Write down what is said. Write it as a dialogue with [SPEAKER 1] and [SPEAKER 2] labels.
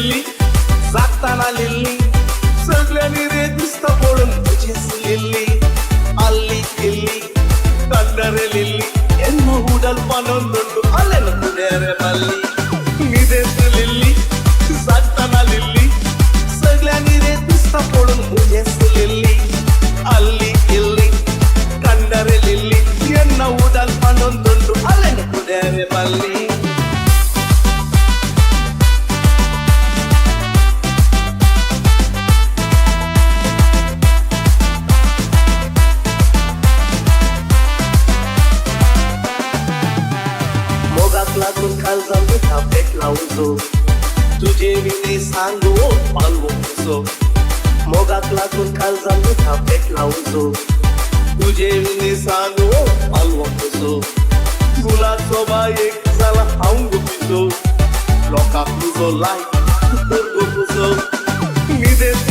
[SPEAKER 1] Lillie जाताना Lillie सगळ्यांनी रे दिसता पडून तुझीच लिल्ली अल्ली इल्ली कंडरे लिल्ली ಎನ್ನು ಹೂಡಲ್ ಪನೊಂದುಂಟು ಅಲ್ಲೆನು ಕುಡಿಯರೆ ಮಲ್ಲಿ ನಿದೆಸ್ लिल्ली जाताना लिल्ली सगळ्यांनी रे दिसता पडून तुझीच लिल्ली अल्ली इल्ली कंडरे लिल्ली ಎನ್ನು ಹೂಡಲ್ ಪನೊಂದುಂಟು ಅಲ್ಲೆನು ಕುಡಿಯರೆ ಮಲ್ಲಿ लागून खाल जाऊ थापेक लावतो तुझे विने सांगू पालवो कसो मोगात लागून खाल जाऊ थापेक लावतो तुझे विने सांगू पालवो कसो तुला सोबा एक झाला हांगू पिसो लोकांक तुझो लायक करतो कसो निदेस